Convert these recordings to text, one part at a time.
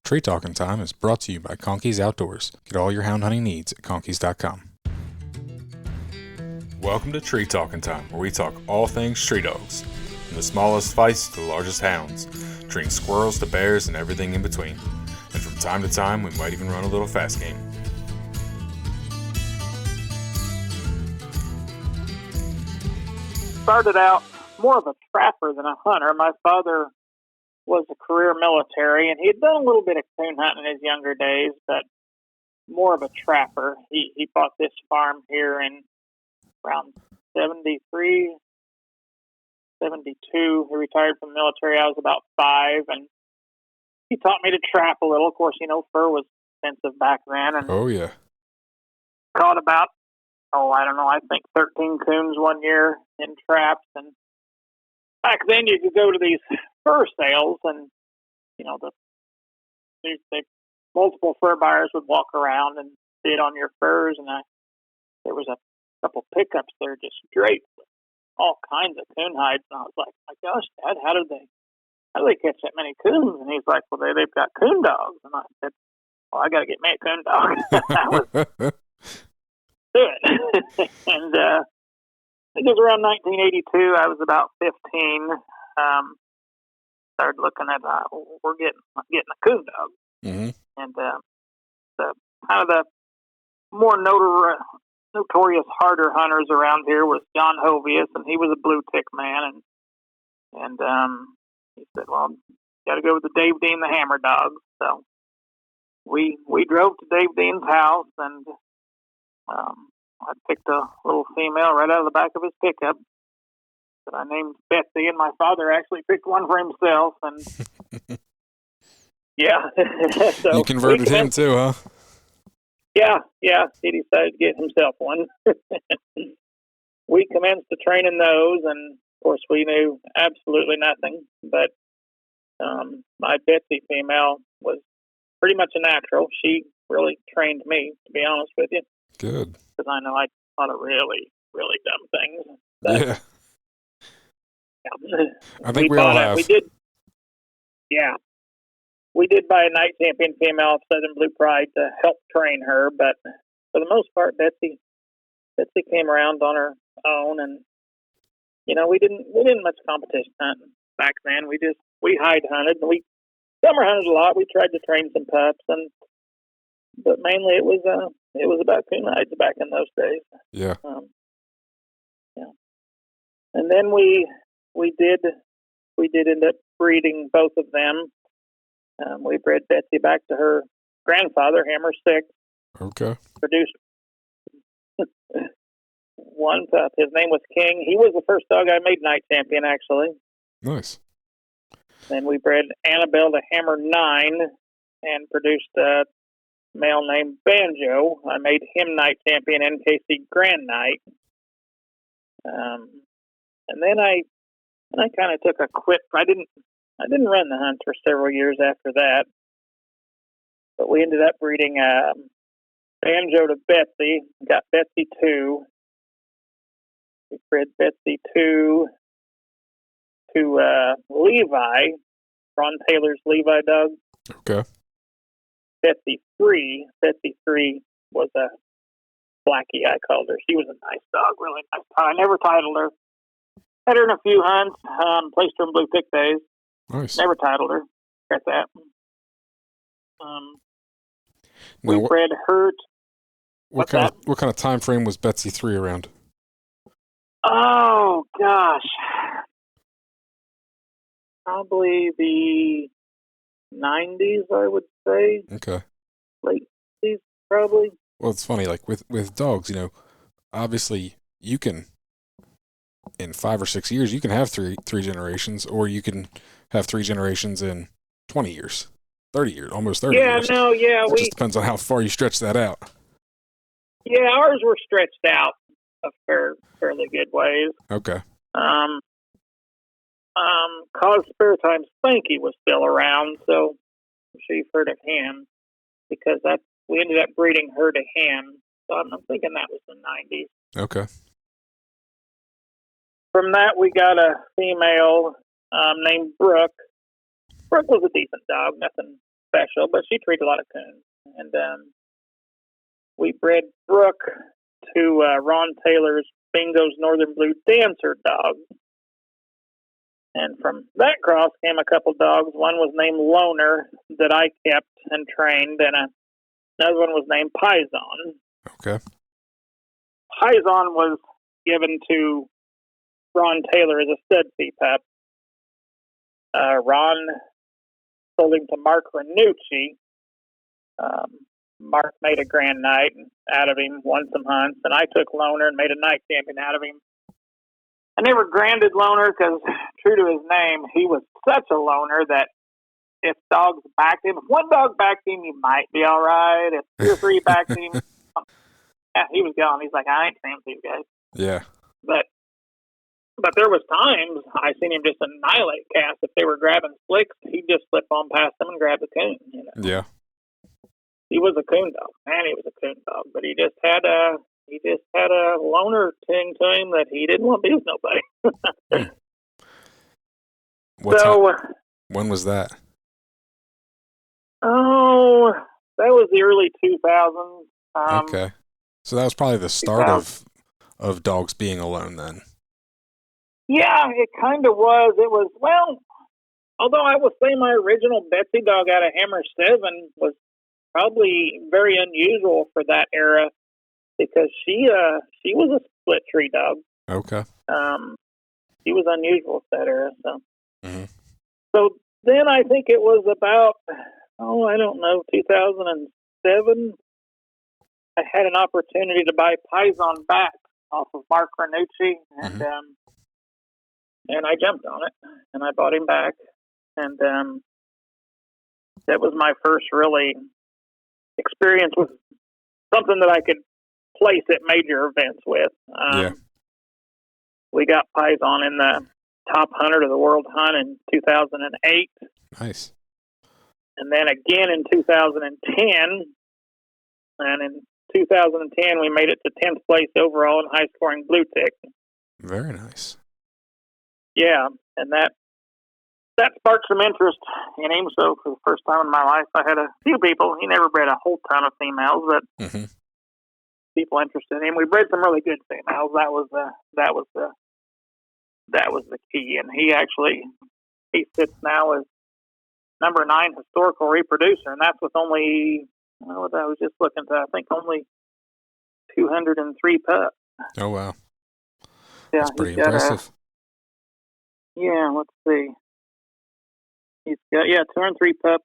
Tree Talking Time is brought to you by Conkeys Outdoors. Get all your hound hunting needs at conkeys.com. Welcome to Tree Talking Time, where we talk all things tree dogs, from the smallest feists to the largest hounds, treating squirrels to bears and everything in between. And from time to time, we might even run a little fast game. Started out more of a trapper than a hunter. My father was a career military, and he had done a little bit of coon hunting in his younger days, but more of a trapper. He bought this farm here in around 73, 72. He retired from the military. I was about 5, and he taught me to trap a little. Of course, fur was expensive back then. And Oh, yeah. caught about, I think 13 coons one year in traps. And back then you could go to these fur sales, and the multiple fur buyers would walk around and bid on your furs, and there was a couple pickups there just draped with all kinds of coon hides, and I was like, my gosh, Dad, how do they catch that many coons? And he's like, well, they've got coon dogs. And I said, well, I got to get me a coon dog. That was good. And it was around 1982. I was about 15. Started looking at we're getting a coon dog. Mm-hmm. And the kind of the more notorious harder hunters around here was John Hovius, and he was a Bluetick man. And he said, well, got to go with the Dave Dean the Hammer dog. So we drove to Dave Dean's house, and I picked a little female right out of the back of his pickup that I named Betsy, and my father actually picked one for himself. And yeah, so you converted him too, huh? Yeah, he decided to get himself one. We commenced the training those, and of course we knew absolutely nothing. But my Betsy female was pretty much a natural. She really trained me, to be honest with you. Good. Because I know I did a lot of really, really dumb things. But, yeah. I think we all have. We did. Yeah. We did buy a night champion female of Southern Blue Pride to help train her, but for the most part, Betsy came around on her own, and we didn't much competition hunting back then. We hide hunted, and we summer hunted a lot. We tried to train some pups, but mainly it was about coon hides back in those days. Yeah. Yeah. And then we did end up breeding both of them. We bred Betsy back to her grandfather, Hammer 6. Okay. Produced one pup. His name was King. He was the first dog I made night champion, actually. Nice. Then we bred Annabelle to Hammer 9 and produced a male named Banjo. I made him night champion, NKC Grand Night. And then I kind of took a quit. I didn't run the hunt for several years after that, but we ended up breeding Banjo to Betsy. Got Betsy 2. We bred Betsy 2 to Levi, Ron Taylor's Levi dog. Okay. Betsy 3 was a Blackie, I called her. She was a nice dog, really nice dog. I never titled her. Had her in a few hunts, placed her in Bluetick days. Nice. Never titled her. Got that. We Now, bred her. What kind of time frame was Betsy 3 around? Oh gosh, probably the 90s, I would say. Okay. Late 80s, probably. Well, it's funny, like with dogs, obviously you can, in 5 or 6 years, you can have three generations, or you can have 3 generations in 20 years, 30 years, almost 30 years. It just depends on how far you stretch that out. Yeah, ours were stretched out a fairly good ways. Okay. Cause Spare Time Spanky was still around, so I'm sure you've heard of him, because we ended up breeding her to him. So I'm thinking that was the 90s. Okay. From that, we got a female named Brooke. Brooke was a decent dog, nothing special, but she treated a lot of coons. And we bred Brooke to Ron Taylor's Bingo's Northern Blue Dancer dog. And from that cross came a couple dogs. One was named Loner that I kept and trained, and another one was named Piazon. Okay. Piazon was given to Ron Taylor as a stud fee pup. Ron sold him to Mark Ranucci. Mark made a grand night out of him, won some hunts, and I took Loner and made a night champion out of him. I never branded Loner because, true to his name, he was such a loner that if dogs backed him, if one dog backed him, he might be all right. If 2 or 3 backed him, yeah, he was gone. He's like, I ain't staying with these guys. Yeah. But there was times I seen him just annihilate cats. If they were grabbing slicks, he'd just slip on past them and grab the coon. You know? Yeah. He was a coon dog. Man, he was a coon dog. But he just had a loner thing to him that he didn't want to be with nobody. When was that? Oh, that was the early 2000s. Okay. So that was probably the start of dogs being alone then. Yeah, it kind of was. It was, well, although I would say my original Betsy dog out of Hammer 7 was probably very unusual for that era because she was a split tree dog. Okay. She was unusual for that era. So, So then I think it was about, I don't know, 2007. I had an opportunity to buy Piazon back off of Mark Ranucci, and I jumped on it, and I bought him back, and that was my first really experience with something that I could place at major events with. We got Piazon in the top 100 of the world hunt in 2008. Nice. And then again in 2010, and in 2010 we made it to 10th place overall in high-scoring Bluetick. Very nice. Yeah, and that sparked some interest in him. So for the first time in my life, I had a few people. He never bred a whole ton of females, but people interested in him. We bred some really good females. That was the key. And he sits now as number 9 historical reproducer, and that's with only, I was just looking at, I think only 203 pups. Oh wow. Yeah, that's pretty impressive. Let's see. He's got 203 pups.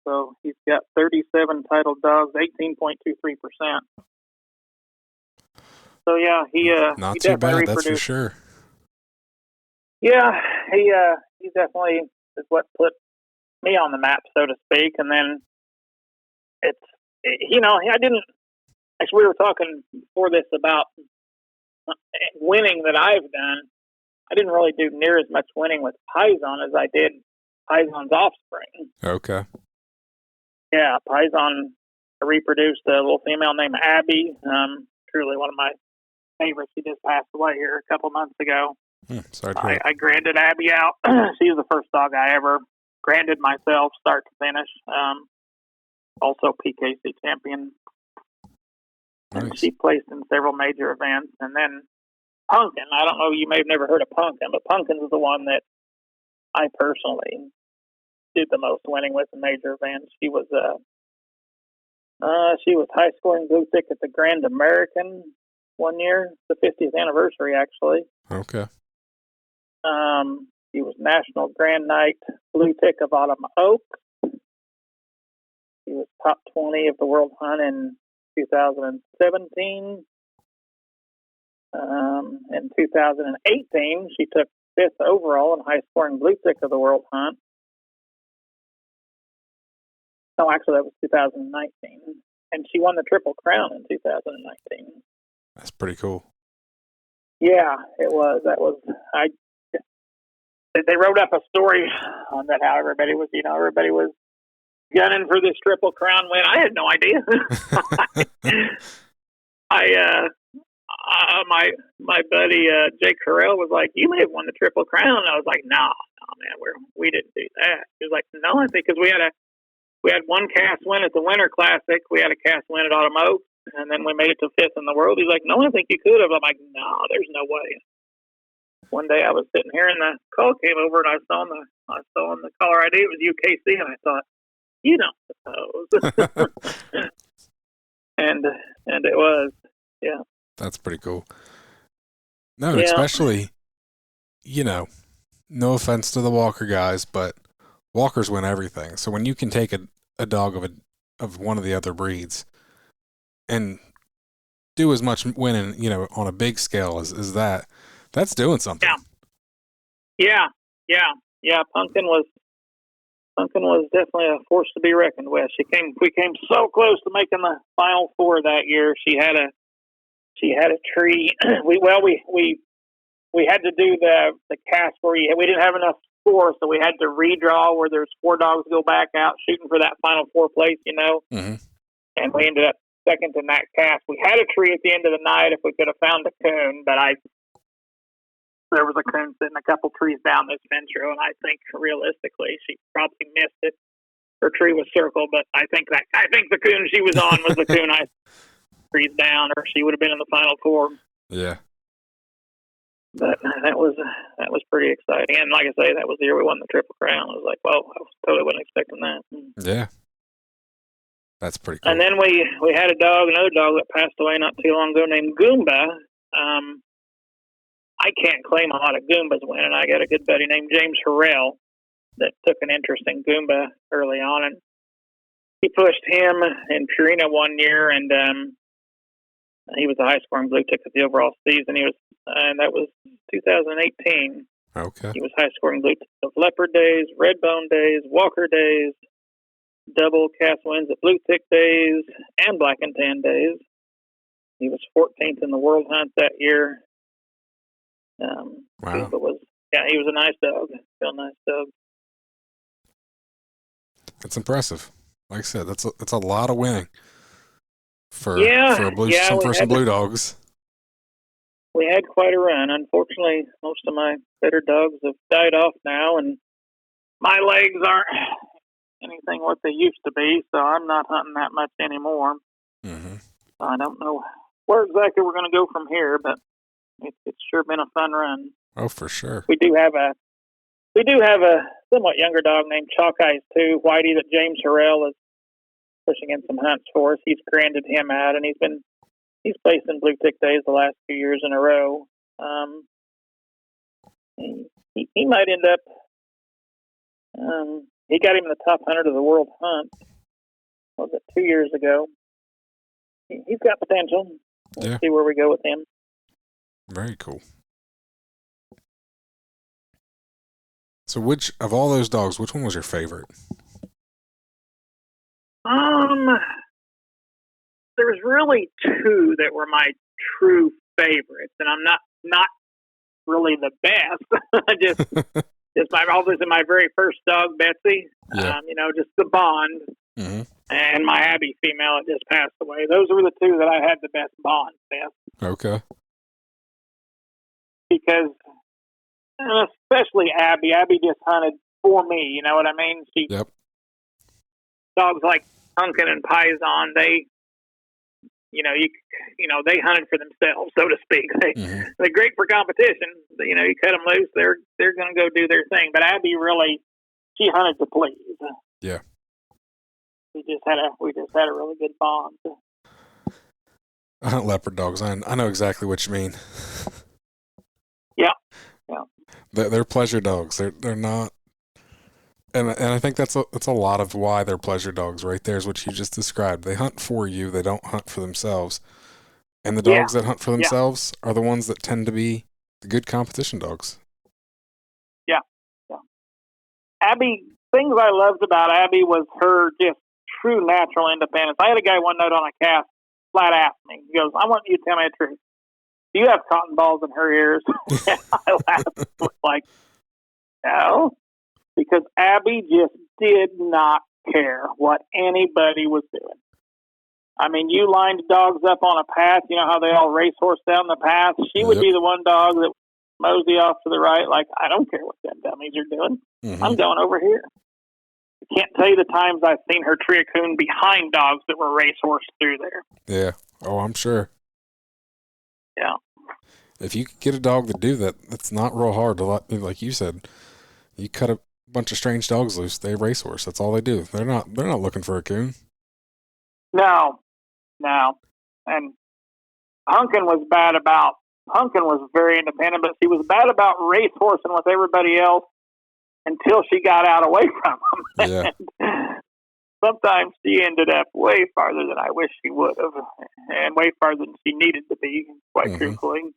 So he's got 37 titled dogs, 18.23%. So yeah, he not he too bad, reproduced. That's for sure. Yeah, he definitely is what put me on the map, so to speak. And then I didn't. Actually, we were talking before this about winning that I've done. I didn't really do near as much winning with Piazon as I did Piazon's offspring. Okay. Yeah, Piazon reproduced a little female named Abby. Truly one of my favorites. She just passed away here a couple months ago. Sorry to hear. I granded Abby out. She was the first dog I ever granded myself, start to finish. Also PKC champion. Nice. And she placed in several major events. And then Pumpkin, I don't know, you may have never heard of Pumpkin, but Pumpkin is the one that I personally did the most winning with in major events. She was high scoring Bluetick at the Grand American one year, the 50th anniversary actually. Okay. He was National Grand Night Bluetick of Autumn Oaks. He was top 20 of the World Hunt in 2017. In 2018, she took 5th overall in high scoring Bluetick of the World Hunt. No, actually, that was 2019. And she won the Triple Crown in 2019. That's pretty cool. Yeah, it was. They wrote up a story on that, how everybody was gunning for this Triple Crown win. I had no idea. My buddy Jake Carell was like, "You may have won the Triple Crown." And I was like, "No, man, we didn't do that." He was like, "No," I think because we had we had one cast win at the Winter Classic. We had a cast win at Autumn Oaks, and then we made it to 5th in the world. He's like, no, I think you could have. I'm like, no, there's no way. One day I was sitting here, and the call came over, and I saw on the caller ID it was UKC, and I thought, you don't suppose. and it was, yeah. That's pretty cool. No, especially, no offense to the Walker guys, but Walkers win everything. So when you can take a dog of one of the other breeds and do as much winning, on a big scale as that, that's doing something. Yeah. Pumpkin was definitely a force to be reckoned with. We came so close to making the Final Four that year. She had a tree. We had to do the cast where we didn't have enough scores, so we had to redraw where there's 4 dogs go back out shooting for that Final Four place, Mm-hmm. And we ended up second in that cast. We had a tree at the end of the night if we could have found a coon, but there was a coon sitting a couple trees down this fence row, and I think realistically she probably missed it. Her tree was circled, but I think the coon she was on was the coon I trees down, or she would have been in the Final Four. Yeah. But that was pretty exciting, and like I say, that was the year we won the Triple Crown. I was like, well, I totally wasn't expecting that. Yeah, that's pretty cool. And then we had another dog that passed away not too long ago named Goomba. I can't claim a lot of Goombas winning. I got a good buddy named James Harrell that took an interest in Goomba early on, and he pushed him in Purina one year, and he was a high-scoring Bluetick at the overall season. And that was 2018. Okay. He was high-scoring Bluetick of Leopard days, Redbone days, Walker days, double cast wins at Bluetick days, and Black and Tan days. He was 14th in the World Hunt that year. Wow. He was a nice dog. Real nice dog. That's impressive. Like I said, that's a lot of winning for some blue dogs. We had quite a run. Unfortunately, most of my better dogs have died off now, and my legs aren't anything what they used to be, so I'm not hunting that much anymore. Mm-hmm. I don't know where exactly we're going to go from here, but it's sure been a fun run. Oh, for sure. We do have a somewhat younger dog named Chalk Eyes too, Whitey, that James Harrell is pushing in some hunts for us. He's granted him out, and he's placed in Bluetick days the last few years in a row. He might end up. He got him in the top 100 of the World Hunt. Was it 2 years ago? He's got potential. We'll see where we go with him. Very cool. So, which of all those dogs, which one was your favorite? There's really 2 that were my true favorites, and I'm not really the best. just obviously my very first dog, Betsy. Yeah. Just the bond. Mm-hmm. And my Abby female that just passed away. Those were the 2 that I had the best bond with. Okay. Because, especially Abby just hunted for me. You know what I mean? Yep. Dogs like Pumpkin and Piazon, they hunted for themselves, so to speak. They're great for competition. You cut them loose, they're going to go do their thing. But Abby she hunted to please. Yeah. We just had a really good bond. I hunt leopard dogs. I know exactly what you mean. Yeah. They're pleasure dogs. They're not, and I think that's a lot of why they're pleasure dogs. Right there is what you just described. They hunt for you. They don't hunt for themselves. And the dogs that hunt for themselves are the ones that tend to be the good competition dogs. Yeah. Abby, things I loved about Abby was her just true natural independence. I had a guy one night on a cast flat asked me. He goes, "I want you to tell me the truth. Do you have cotton balls in her ears?" I laughed. Like, no, because Abby just did not care what anybody was doing. I mean, you lined dogs up on a path. You know how they all racehorse down the path? She would be the one dog that would mosey off to the right. Like, I don't care what them dummies are doing. I'm going over here. I can't tell you the times I've seen her tree a coon behind dogs that were racehorse through there. Yeah. Oh, I'm sure. Yeah. If you could get a dog to do that, that's not real hard. Like you said, you cut a bunch of strange dogs loose. They racehorse. That's all they do. They're not looking for a coon. No. And Hunkin was very independent, but she was bad about racehorsing with everybody else until she got out away from them. Yeah. Sometimes she ended up way farther than I wish she would have, and way farther than she needed to be, quite truthfully.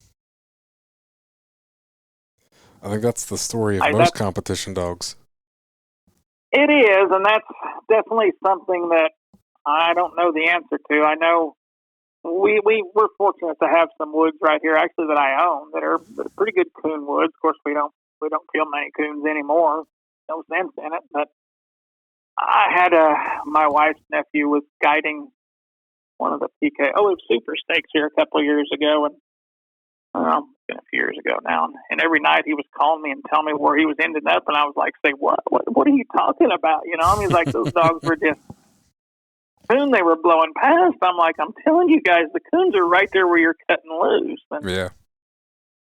I think that's the story of most competition dogs. It is, and that's definitely something that I don't know the answer to. I know we're fortunate to have some woods right here, actually, that I own that are pretty good coon woods. Of course, we don't kill many coons anymore. No sense in it. But I had my wife's nephew was guiding one of the PK super stakes here a couple of years ago, and it's been a few years ago now. And every night he was calling me and telling me where he was ending up, and I was like, "Say what? What are you talking about?" You know, I mean, like those dogs were just coon they were blowing past. I'm like, I'm telling you guys, the coons are right there where you're cutting loose. And yeah.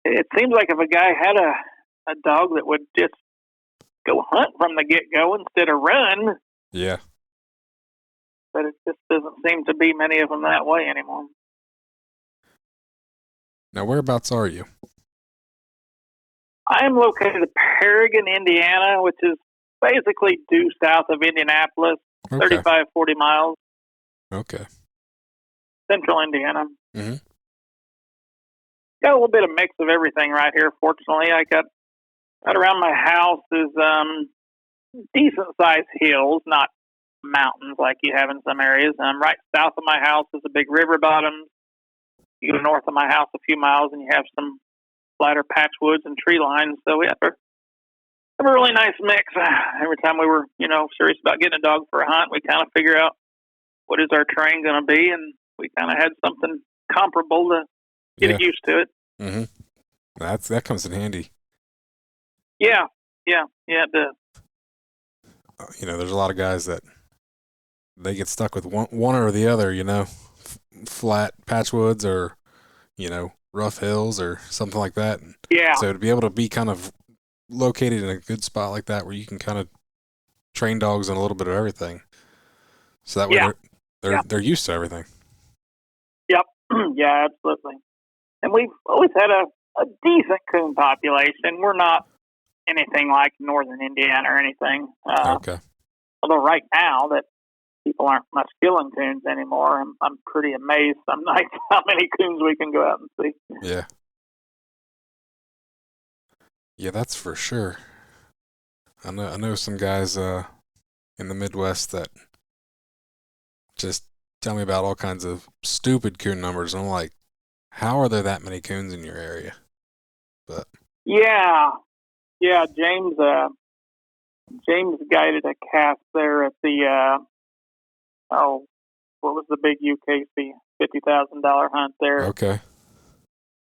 It seems like if a guy had a dog that would just go hunt from the get-go instead of run. Yeah. But it just doesn't seem to be many of them that way anymore. Now, whereabouts are you? I am located in Paragon, Indiana, which is basically due south of Indianapolis, 35, 40 miles. Okay. Central Indiana. Mm-hmm. Got a little bit of mix of everything right here, fortunately. I got right around my house is decent-sized hills, not mountains like you have in some areas. Right south of my house is a big river bottom. You go north of my house a few miles, and you have some flatter patchwoods and tree lines. So we have a really nice mix. Every time we were, serious about getting a dog for a hunt, we kind of figure out what is our terrain going to be, and we kind of had something comparable to get used to it. Mm-hmm. That comes in handy. Yeah, it does. There's a lot of guys that they get stuck with one or the other, flat patchwoods or, rough hills or something like that. Yeah. So to be able to be kind of located in a good spot like that where you can kind of train dogs on a little bit of everything. So that way they're used to everything. Yep. Yeah, absolutely. And we've always had a decent coon population. We're not anything like northern Indiana or anything. Okay. Although right now that people aren't much killing coons anymore, I'm pretty amazed some nights how many coons we can go out and see. Yeah. Yeah, that's for sure. I know some guys in the Midwest that just tell me about all kinds of stupid coon numbers, and I'm like, how are there that many coons in your area? But yeah, James guided a calf there at the what was the big UKC $50,000 hunt there? Okay.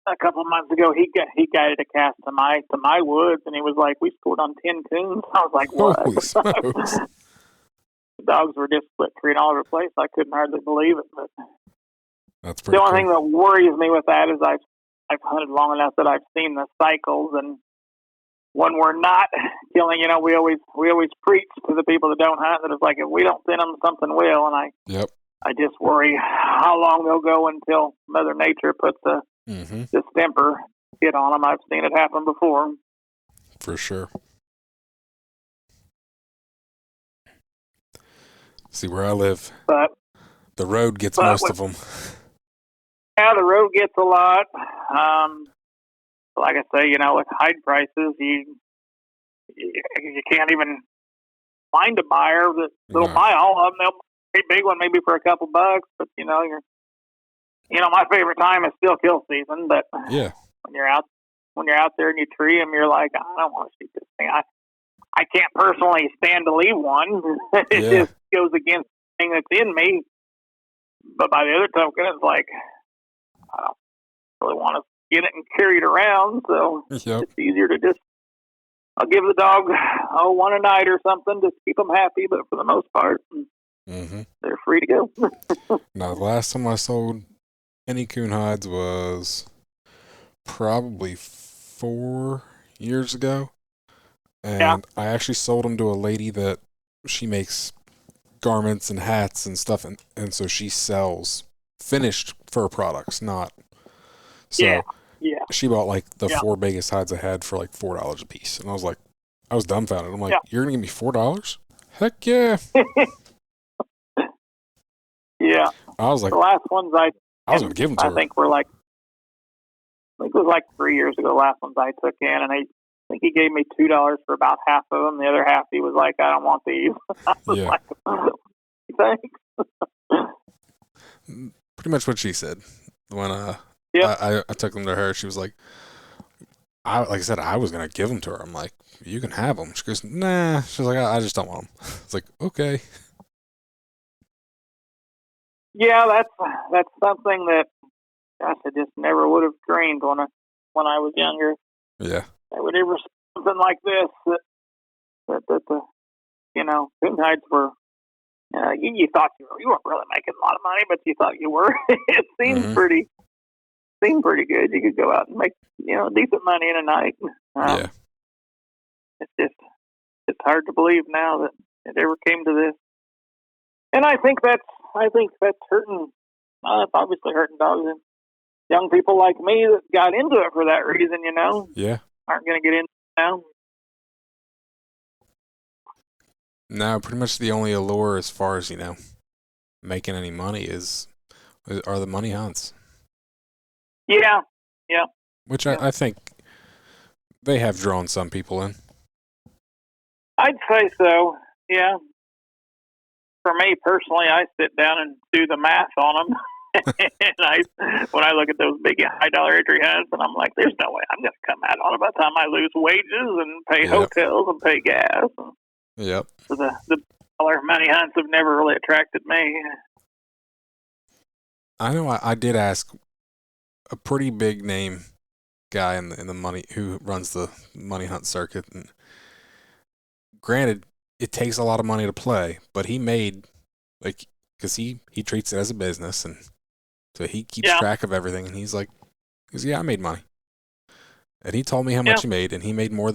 A couple of months ago, he guided a calf to my woods, and he was like, "We scored on 10 coons." I was like, "What?" Holy smokes. The dogs were just split treating all over the place. I couldn't hardly believe it. But that's pretty the only cool. thing that worries me with that is I've hunted long enough that I've seen the cycles, and when we're not killing, we always preach to the people that don't hunt that it's like if we don't send them, something will, and I just worry how long they'll go until Mother Nature puts a distemper hit on them. I've seen it happen before. For sure. See, where I live, but the road gets most of them. Yeah, the road gets a lot. Like I say, with hide prices, you can't even find a buyer that'll buy all of them. They'll pay a big one maybe for a couple bucks, but my favorite time is still kill season. But yeah, when you're out there and you tree them, you're like, I don't want to shoot this thing. I can't personally stand to leave one. It just goes against the thing that's in me. But by the other token, it's like I don't really want to get it and carry it around, so it's easier to just I'll give the dog one a night or something to keep them happy, but for the most part, they're free to go. Now, the last time I sold any coon hides was probably 4 years ago. And I actually sold them to a lady that she makes garments and hats and stuff. And so she sells finished fur products, not. So she bought like the 4 biggest hides I had for like $4 a piece. And I was dumbfounded. I'm like, you're going to give me $4? Heck yeah. Yeah. I was like, the last ones I was going to give them to her. I think it was like 3 years ago, last ones I took in, and I think he gave me $2 for about half of them. The other half, he was like, I don't want these. I was like, thanks. Pretty much what she said. When I took them to her, she was like I said, I was going to give them to her. I'm like, you can have them. She goes, nah. She's like, I just don't want them. It's like, okay. Yeah, that's something that, gosh, I just never would have dreamed when I was younger. Yeah. I would ever see something like this that the coon hides were. You thought you weren't really making a lot of money, but you thought you were. It seemed pretty good. You could go out and make decent money in a night. It's hard to believe now that it ever came to this. And I think that's hurting. It's obviously hurting dogs and young people like me that got into it for that reason. Yeah. Aren't going to get in now. No, pretty much the only allure as far as making any money are the money hunts. Yeah. Which I think they have drawn some people in. I'd say so. Yeah. For me personally, I sit down and do the math on them. And when I look at those big high dollar entry hunts, and I'm like, there's no way I'm going to come out on it by the time I lose wages and pay hotels and pay gas. Yep. So the dollar money hunts have never really attracted me. I know I did ask a pretty big name guy in the money who runs the money hunt circuit, and granted, it takes a lot of money to play, but he made because he treats it as a business, and so he keeps track of everything, and he's like, I made money, and he told me how much he made, and he made more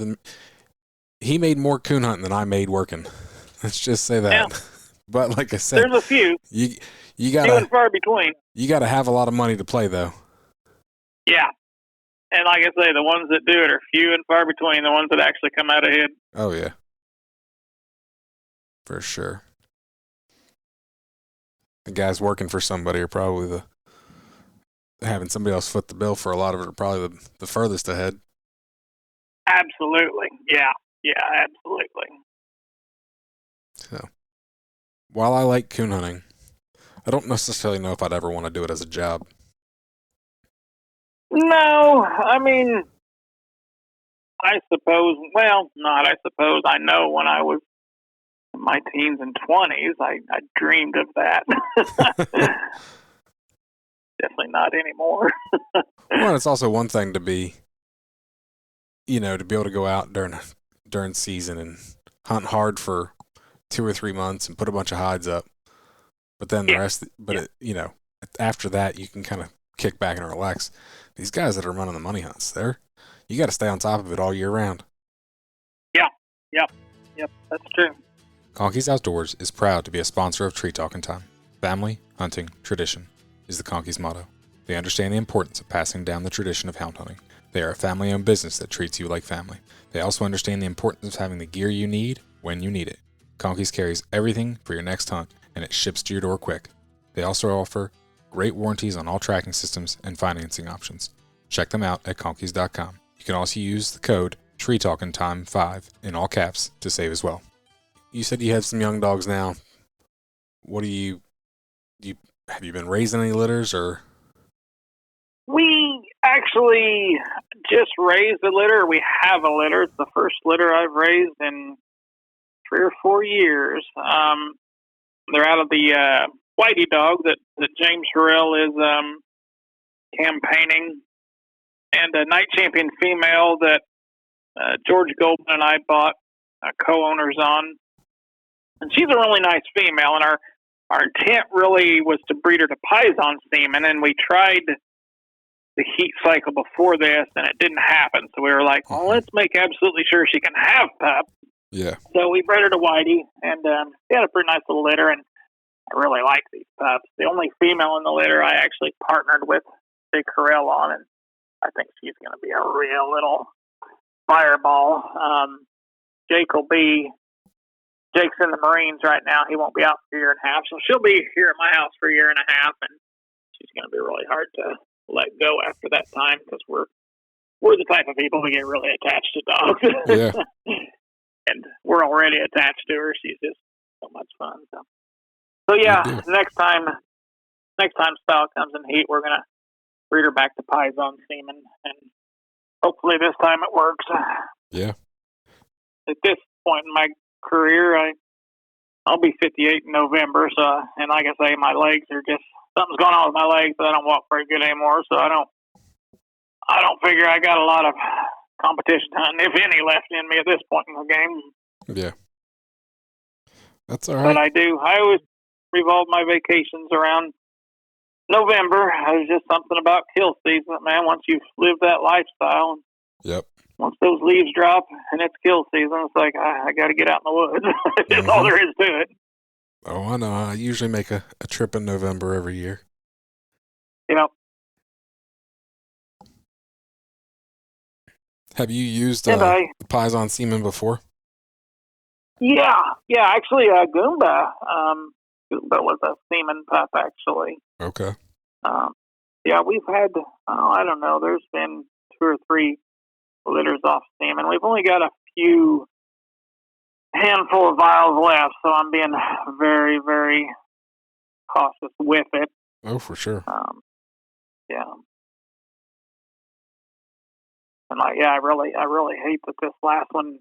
coon hunting than I made working. Let's just say that. Yeah. But like I said, there's a few. You gotta few and far between. You gotta have a lot of money to play, though. Yeah, and like I say, the ones that do it are few and far between. The ones that actually come out ahead. Oh yeah, for sure. The guys working for somebody are probably having somebody else foot the bill for a lot of it are probably the furthest ahead. Absolutely. Yeah, absolutely. So, while I like coon hunting, I don't necessarily know if I'd ever want to do it as a job. No, I mean, I suppose I know when I was in my teens and 20s, I dreamed of that. Definitely not anymore. Well, it's also one thing to be, to be able to go out during season and hunt hard for 2 or 3 months and put a bunch of hides up. But then the rest, after that, you can kind of kick back and relax. These guys that are running the money hunts, you got to stay on top of it all year round. Yep, that's true. Conkeys Outdoors is proud to be a sponsor of Tree Talking Time. Family, hunting, tradition is the Conkeys motto. They understand the importance of passing down the tradition of hound hunting. They are a family-owned business that treats you like family. They also understand the importance of having the gear you need when you need it. Conkeys carries everything for your next hunt, and it ships to your door quick. They also offer great warranties on all tracking systems and financing options. Check them out at conkeys.com. You can also use the code TreeTalkingTime5 in all caps to save as well. You said you have some young dogs now. What have you been raising any litters or? We actually just raised a litter. We have a litter. It's the first litter I've raised in 3 or 4 years. They're out of the Whitey dog that James Harrell is campaigning, and a night champion female that George Goldman and I bought co-owners on, and she's a really nice female. And our intent really was to breed her to Piazon semen, and we tried the heat cycle before this, and it didn't happen. So we were like, well, let's make absolutely sure she can have pups. Yeah. So we bred her to Whitey, and she had a pretty nice little litter, and I really like these pups. The only female in the litter I actually partnered with Big Corral on, and I think she's going to be a real little fireball. Jake's in the Marines right now. He won't be out for a year and a half, so she'll be here at my house for a year and a half, and she's going to be really hard to let go after that time because we're the type of people that get really attached to dogs. Yeah. And we're already attached to her. She's just so much fun. So yeah, next time Style comes in heat, we're gonna breed her back to Piazon semen, and hopefully this time it works. Yeah. At this point in my career, I'll be 58 in November. So, and like I say, my legs are just something's going on with my legs, so I don't walk very good anymore. So I don't figure I got a lot of competition hunting, if any, left in me at this point in the game. Yeah. That's all right. But I always revolve my vacations around November. There's just something about kill season, man. Once you've lived that lifestyle, yep. Once those leaves drop and it's kill season, it's like, I got to get out in the woods. That's all there is to it. Oh, I know. I usually make a trip in November every year. Yep. Have you used the Piazon semen before? Yeah. Actually, Goomba was a semen pup, actually. Okay. Yeah, we've had, I don't know, there's been 2 or 3 litters off semen. We've only got a handful of vials left, so I'm being very, very cautious with it. Oh, for sure. Yeah. And I really hate that this last one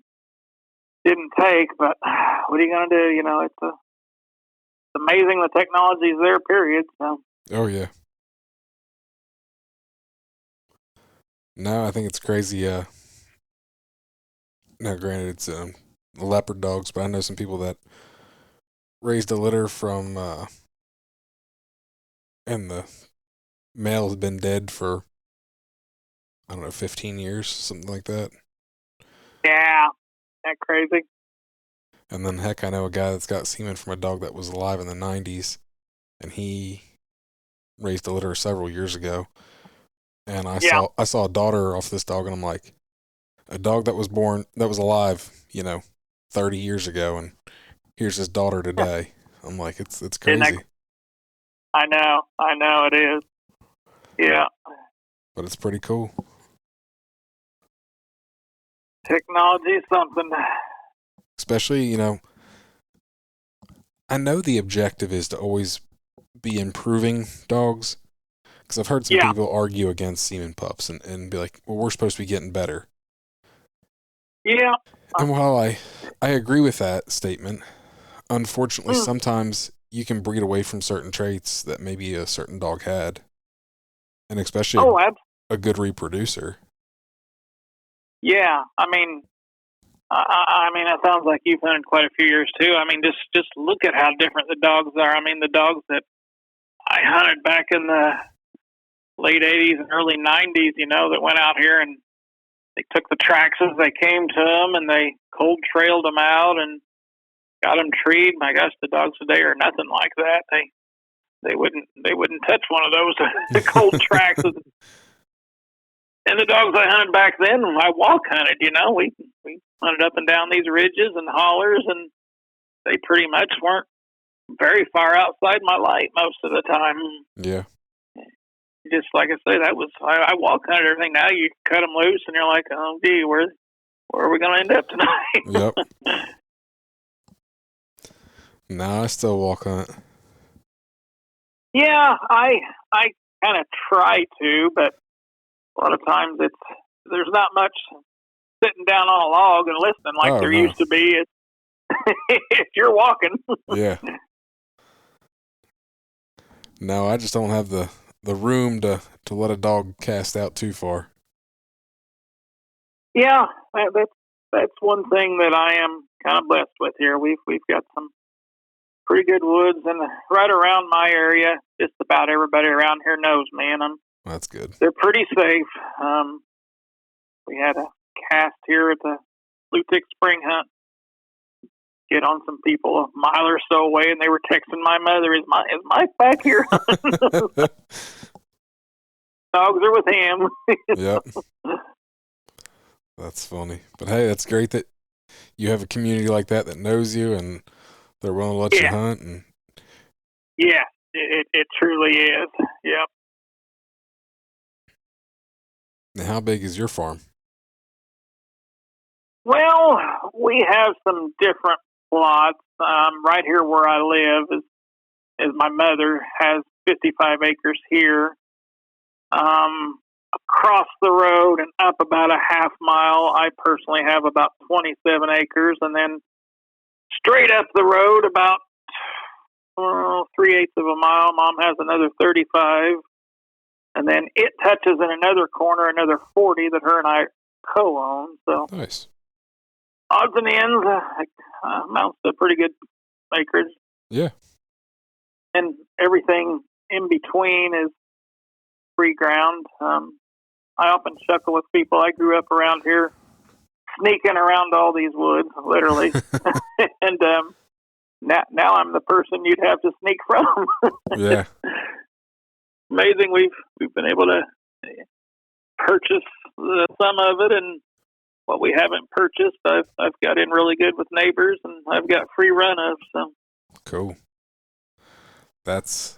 didn't take, but what are you going to do? You know, it's amazing the technology's there, period. So. Oh, yeah. No, I think it's crazy. Now, granted, it's leopard dogs, but I know some people that raised a litter from, and the male has been dead for, I don't know, 15 years, something like that. Yeah, that crazy. And then, heck, I know a guy that's got semen from a dog that was alive in the 90s, and he raised a litter several years ago. And I saw a daughter off this dog, and I'm like, a dog that was alive, 30 years ago, and here's his daughter today. I'm like, it's crazy. I know it is. Yeah. But it's pretty cool. Technology is something. Especially, I know the objective is to always be improving dogs. Because I've heard some people argue against semen pups and be like, well, we're supposed to be getting better. Yeah. And while I agree with that statement, unfortunately, sometimes you can breed away from certain traits that maybe a certain dog had. And especially a good reproducer. Yeah. I mean, it sounds like you've hunted quite a few years too. I mean, just look at how different the dogs are. I mean, the dogs that I hunted back in the late 80s and early 90s, that went out here and they took the tracks as they came to them and they cold trailed them out and got them treed. My gosh, the dogs today are nothing like that. They wouldn't touch one of those the cold tracks. And the dogs I hunted back then, I walk hunted. We hunted up and down these ridges and hollers, and they pretty much weren't very far outside my light most of the time. Yeah. Just like I say, I walk hunted everything. Now you cut them loose, and you're like, oh, gee, where are we going to end up tonight? Yep. No, I still walk hunt. Yeah, I kind of try to, but a lot of times there's not much sitting down on a log and listening like there used to be. If you're walking. Yeah. No, I just don't have the room to let a dog cast out too far. Yeah, that's one thing that I am kind of blessed with here. We've got some pretty good woods, and right around my area, just about everybody around here knows me, and That's good. they're pretty safe. We had a cast here at the Bluetick spring hunt. Get on some people a mile or so away, and they were texting my mother, "Is Mike back here?" Dogs are with him. Yep. That's funny. But hey, that's great that you have a community like that knows you and they're willing to let you hunt. And yeah, it truly is. Yep. And how big is your farm? Well, we have some different plots. Right here where I live is my mother has 55 acres here. Across the road and up about a half mile, I personally have about 27 acres. And then straight up the road about 3/8 of a mile, Mom has another 35. And then it touches in another corner, another 40 that her and I co-own. So nice. Odds and ends, amounts to pretty good acreage. Yeah. And everything in between is free ground. I often chuckle with people. I grew up around here, sneaking around all these woods, literally. And now I'm the person you'd have to sneak from. Yeah. Amazing. We've been able to purchase some of it, and what we haven't purchased, I've got in really good with neighbors, and I've got free run of. So cool. That's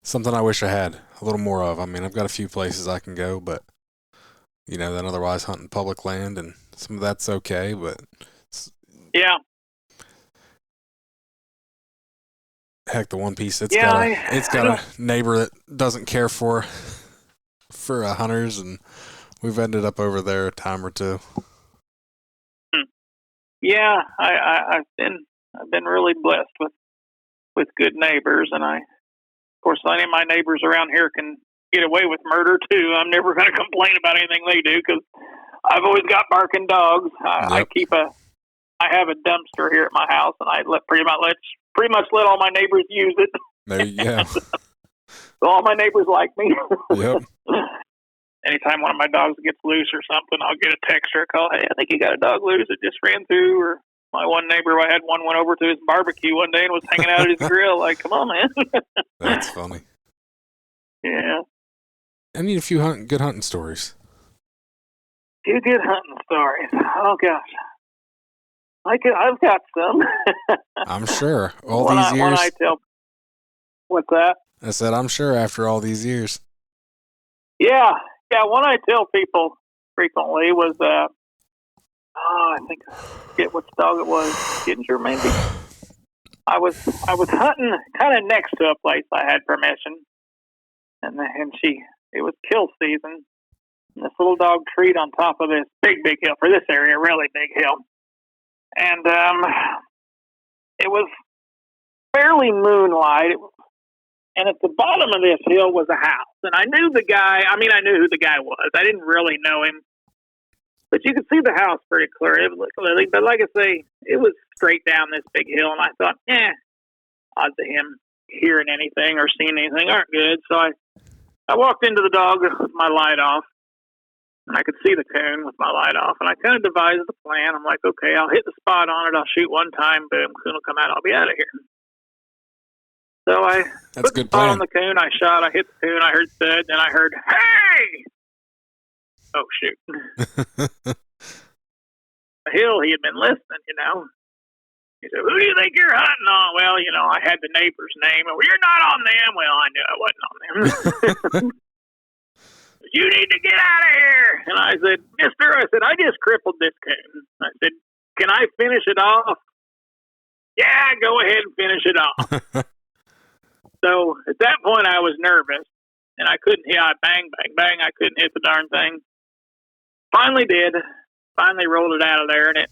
something I wish I had a little more of. I mean, I've got a few places I can go, but then otherwise hunting public land, and some of that's okay, but yeah. Heck, the one piece it's got a neighbor that doesn't care for hunters, and we've ended up over there a time or two. Yeah, I've been really blessed with good neighbors, and of course, any of my neighbors around here can get away with murder too. I'm never going to complain about anything they do because I've always got barking dogs. I have a dumpster here at my house, and I pretty much let all my neighbors use it. There you go. So all my neighbors like me. Yep. Anytime one of my dogs gets loose or something, I'll get a text or a call. Hey, I think you got a dog loose. It just ran through. Or my one neighbor, I had one went over to his barbecue one day and was hanging out at his grill. Like, come on, man. That's funny. Yeah. I need a few good hunting stories. Few good hunting stories. Oh, gosh. I've got some. I'm sure. All these years. What's that? I said, I'm sure after all these years. Yeah. One I tell people frequently was, I forget which dog it was. Ginger, maybe. I was hunting kind of next to a place I had permission, and it was kill season. And this little dog treed on top of this big hill for this area, really big hill. And it was fairly moonlight. And at the bottom of this hill was a house. And I knew the guy. I mean, I knew who the guy was. I didn't really know him. But you could see the house pretty clear. But like I say, it was straight down this big hill. And I thought, odds of him hearing anything or seeing anything aren't good. So I walked into the dog with my light off. And I could see the coon with my light off. And I kind of devised the plan. I'm like, okay, I'll hit the spot on it. I'll shoot one time. Boom, coon will come out. I'll be out of here. So I put the spot on the coon. I shot. I hit the coon. I heard thud. Then I heard, hey! Oh, shoot. The hill, he had been listening, He said, who do you think you're hunting on? Well, I had the neighbor's name. Well, you're not on them. Well, I knew I wasn't on them. You need to get out of here. And I said, mister, I just crippled this coon. I said, can I finish it off? Yeah, go ahead and finish it off. So at that point I was nervous and I couldn't hit. I bang, bang, bang. I couldn't hit the darn thing. Finally did. Finally rolled it out of there, and it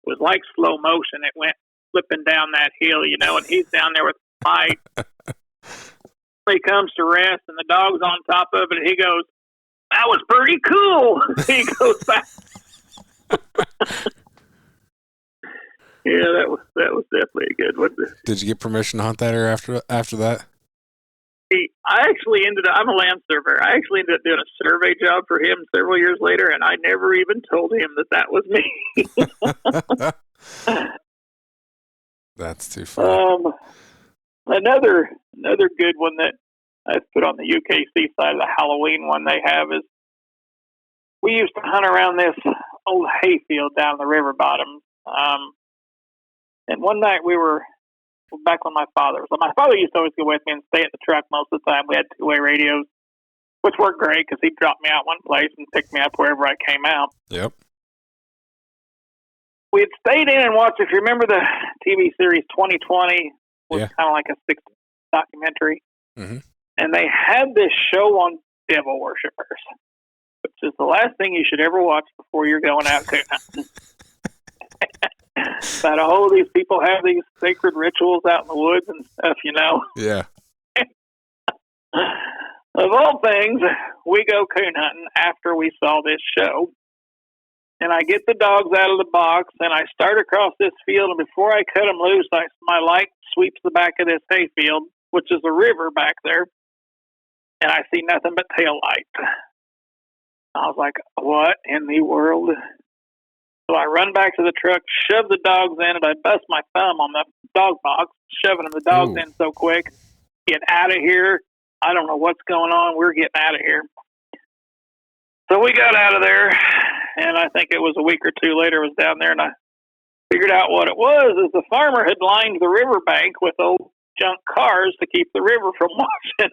was like slow motion. It went flipping down that hill, and he's down there with the light. He comes to rest, and the dog's on top of it. He goes, that was pretty cool. He goes back. Yeah, that was definitely a good one. Did you get permission to hunt that area after that? I actually I'm a land surveyor. I actually ended up doing a survey job for him several years later, and I never even told him that was me. That's too funny. Another good one that I've put on the UKC side of the Halloween one they have is we used to hunt around this old hayfield down the river bottom. And one night we were back when my father used to always go with me and stay at the truck most of the time. We had two-way radios, which worked great because he'd drop me out one place and pick me up wherever I came out. Yep. We had stayed in and watched, if you remember the TV series 2020, was kind of like a 6 documentary. Mm-hmm. And they had this show on devil worshippers, which is the last thing you should ever watch before you're going out coon hunting. But these people have these sacred rituals out in the woods and stuff, Yeah. Of all things, we go coon hunting after we saw this show. And I get the dogs out of the box, and I start across this field, and before I cut them loose, my light sweeps the back of this hayfield, which is a river back there, and I see nothing but tail light. I was like, what in the world? So I run back to the truck, shove the dogs in, and I bust my thumb on the dog box, shoving the dogs in so quick. Get out of here. I don't know what's going on. We're getting out of here. So we got out of there, and I think it was a week or two later I was down there, and I figured out what it was, is the farmer had lined the riverbank with old junk cars to keep the river from washing.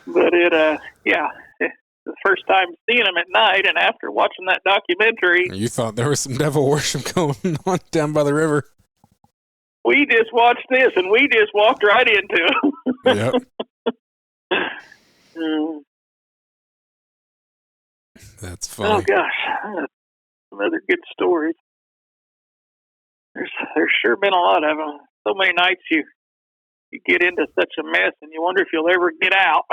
But the first time seeing them at night, and after watching that documentary, you thought there was some devil worship going on down by the river. We just watched this, and we just walked right into it. Yep. That's funny. Oh gosh, some other good stories. There's sure been a lot of them. So many nights you get into such a mess, and you wonder if you'll ever get out.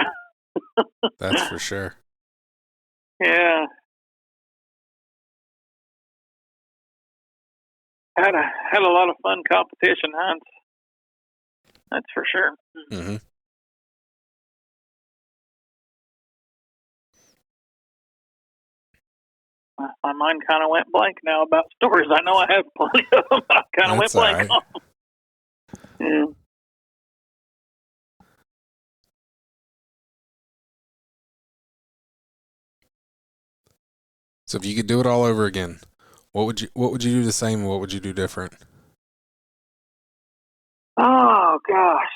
That's for sure. Yeah. Had a lot of fun competition hunts. That's for sure. Mm-hmm. My mind kind of went blank now about stories. I know I have plenty of them, but I kind of went blank on them. Yeah. So if you could do it all over again, what would you do the same and what would you do different? Oh gosh.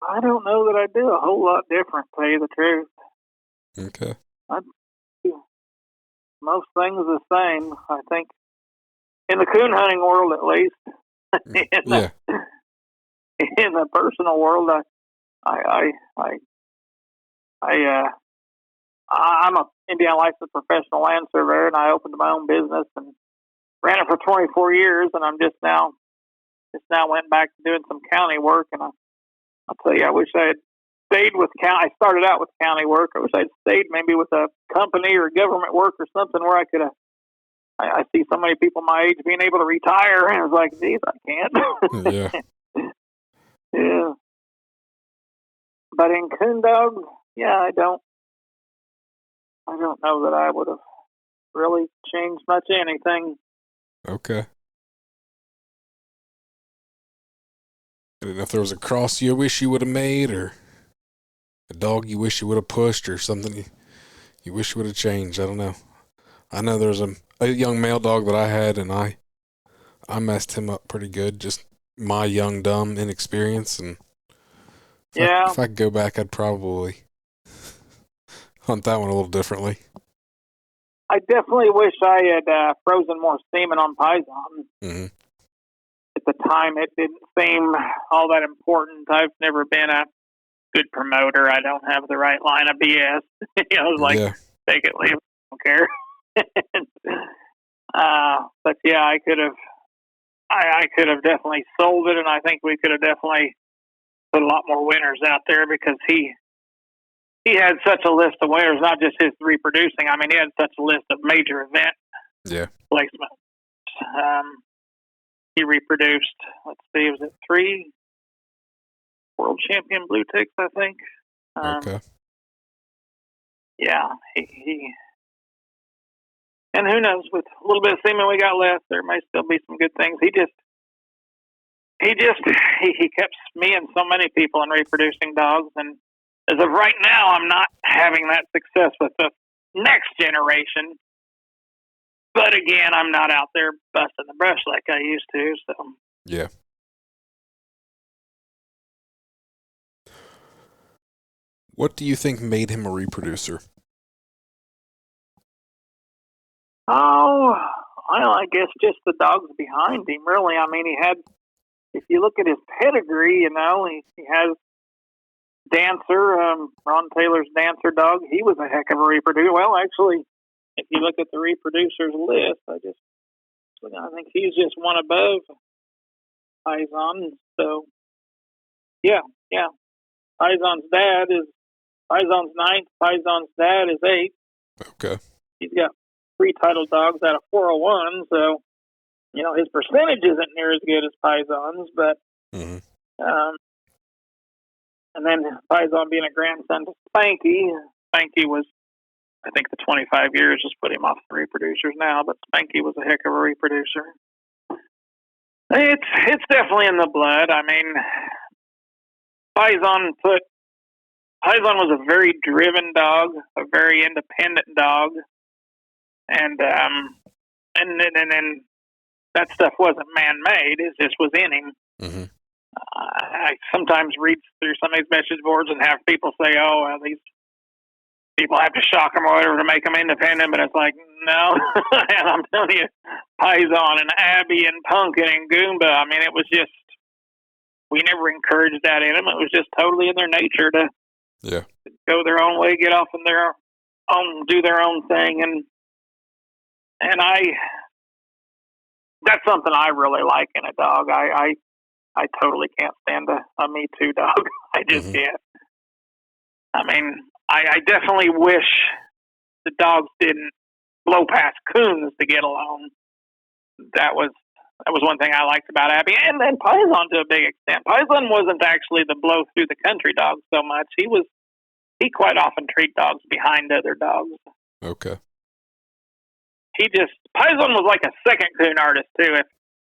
I don't know that I'd do a whole lot different, to tell you the truth. Okay. I'd do most things the same, I think. In the coon hunting world, at least. In the personal world, I'm a Indiana licensed professional land surveyor, and I opened my own business and ran it for 24 years. And I'm just now went back to doing some county work. And I'll tell you, I wish I had stayed with county. I started out with county work. I wish I'd stayed maybe with a company or government work or something where I could have. I see so many people my age being able to retire, and I was like, geez, I can't. Yeah. Yeah. But in coon dogs, I don't know that I would have really changed much anything. Okay. I don't know if there was a cross you wish you would have made, or a dog you wish you would have pushed, or something you wish you would have changed. I don't know. I know there was a young male dog that I had, and I messed him up pretty good. Just my young, dumb inexperience, and if I could go back, I'd probably hunt that one a little differently. I definitely wish I had frozen more semen on Piazon. Mm-hmm. At the time, it didn't seem all that important. I've never been a good promoter. I don't have the right line of BS. It was like, take it, leave it, I don't care. But I could have definitely sold it, and I think we could have definitely put a lot more winners out there because he had such a list of winners, not just his reproducing. I mean, he had such a list of major event placements. He reproduced, let's see, was it 3 world champion Blueticks, I think? Okay. Yeah, he and who knows, with a little bit of semen we got left, there may still be some good things. He kept me and so many people in reproducing dogs, and as of right now, I'm not having that success with the next generation. But again, I'm not out there busting the brush like I used to. So yeah. What do you think made him a reproducer? Oh, I guess just the dogs behind him, really. I mean, he had, if you look at his pedigree, you know, he has Dancer, Ron Taylor's Dancer dog. He was a heck of a reproducer. Well, actually, if you look at the reproducers list, I think he's just one above Piazon. So, yeah. Piazon's 9th. Piazon's dad is 8th. Okay. He's got 3 titled dogs out of 401. So, you know, his percentage isn't near as good as Piazon's, but, and then Piazon being a grandson to Spanky was, I think the 25 years just put him off the reproducers now, but Spanky was a heck of a reproducer. It's definitely in the blood. I mean, Piazon was a very driven dog, a very independent dog, and then that stuff wasn't man-made. It just was in him. Mm-hmm. I sometimes read through some of these message boards and have people say, "Oh, well, these people have to shock them or whatever to make them independent," but it's like, no. And I'm telling you, Piazon and Abby and Pumpkin and Goomba, I mean, it was just, we never encouraged that in them. It was just totally in their nature to go their own way, get off in their own, do their own thing. And that's something I really like in a dog. I totally can't stand a Me Too dog. I just can't. I mean, I definitely wish the dogs didn't blow past coons to get along. That was one thing I liked about Abby, and then Piazon to a big extent. Piazon wasn't actually the blow through the country dog so much. He quite often treat dogs behind other dogs. Okay. Piazon was like a second coon artist too.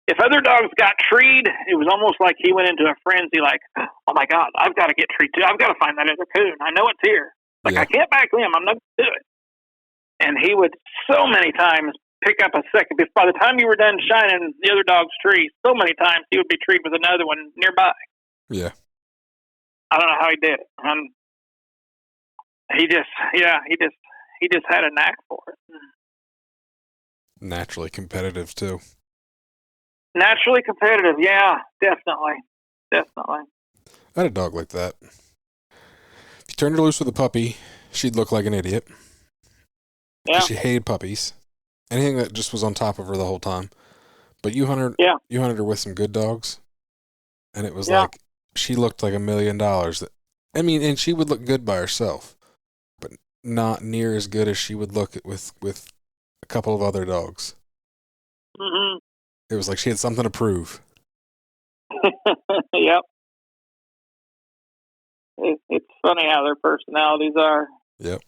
If other dogs got treed, it was almost like he went into a frenzy, like, oh my God, I've got to get treed too. I've got to find that other coon. I know it's here. Like, I can't back him. I'm not going to do it. And he would so many times pick up a second. By the time you were done shining the other dog's tree, so many times he would be treed with another one nearby. Yeah. I don't know how he did it. He just had a knack for it. Naturally competitive too. Naturally competitive, yeah, definitely. I had a dog like that. If you turned her loose with a puppy, she'd look like an idiot. Yeah. She hated puppies. Anything that just was on top of her the whole time. But you hunted her with some good dogs, and it was like she looked like $1 million. I mean, and she would look good by herself, but not near as good as she would look with a couple of other dogs. Mm-hmm. It was like she had something to prove. Yep. It's funny how their personalities are. Yep.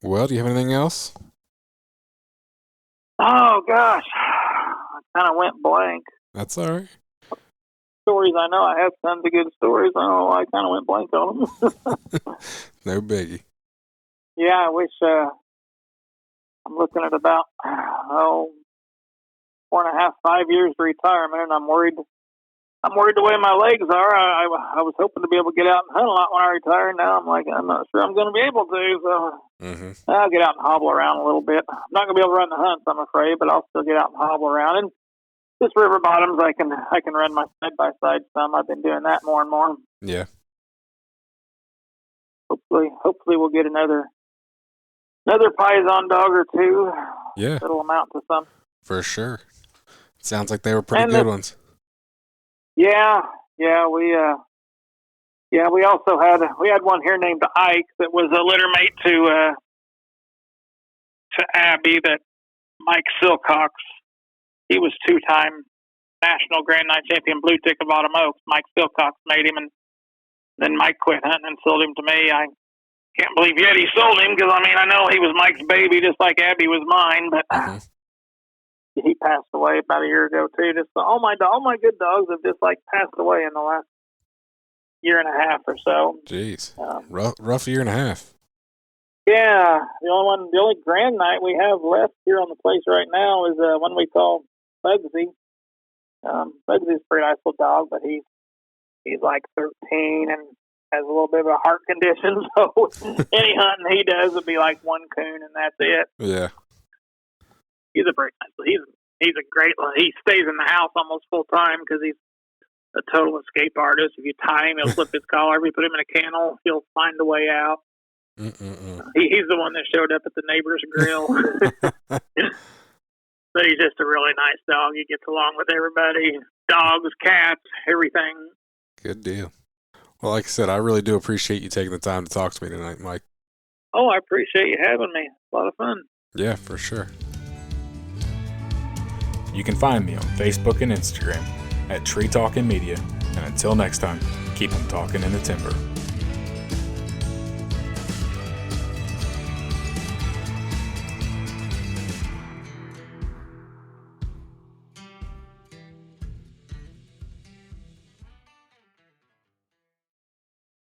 Well, do you have anything else? Oh, gosh. I kind of went blank. That's all right. Stories, I know I have tons of good stories. I don't know why I kind of went blank on them. No biggie. Yeah, I wish I'm looking at about 4.5, 5 years to retirement, and I'm worried the way my legs are. I was hoping to be able to get out and hunt a lot when I retire. Now I'm like, I'm not sure I'm going to be able to. So I'll get out and hobble around a little bit. I'm not going to be able to run the hunts, I'm afraid, but I'll still get out and hobble around. And this river bottoms, I can run my side by side some. I've been doing that more and more. Yeah. Hopefully we'll get another Piazon dog or two. Yeah. That'll amount to something. For sure. Sounds like they were pretty good ones. Yeah. we also had one here named Ike that was a litter mate to Abby. That Mike Silcox, he was 2-time national Grand Night champion Bluetick of Autumn Oaks. Mike Silcox made him, and then Mike quit hunting and sold him to me. I can't believe yet he sold him, because I know he was Mike's baby just like Abby was mine, but he passed away about a year ago too. Just all my good dogs have just like passed away in the last year and a half or so. Jeez, rough year and a half. Yeah, the only Grand Night we have left here on the place right now is one we call Bugsy. Bugsy's a pretty nice little dog, but he's like 13 and has a little bit of a heart condition, so any hunting he does would be like one coon and that's it. Yeah. He's a very nice. He's a great. He stays in the house almost full time because he's a total escape artist. If you tie him, he'll flip his collar. If you put him in a kennel, he'll find a way out. He's the one that showed up at the neighbor's grill. But he's just a really nice dog. He gets along with everybody. Dogs, cats, everything. Good deal. Well, like I said, I really do appreciate you taking the time to talk to me tonight, Mike. Oh, I appreciate you having me. A lot of fun. Yeah, for sure. You can find me on Facebook and Instagram at Tree Talking Media. And until next time, keep 'em talking in the timber.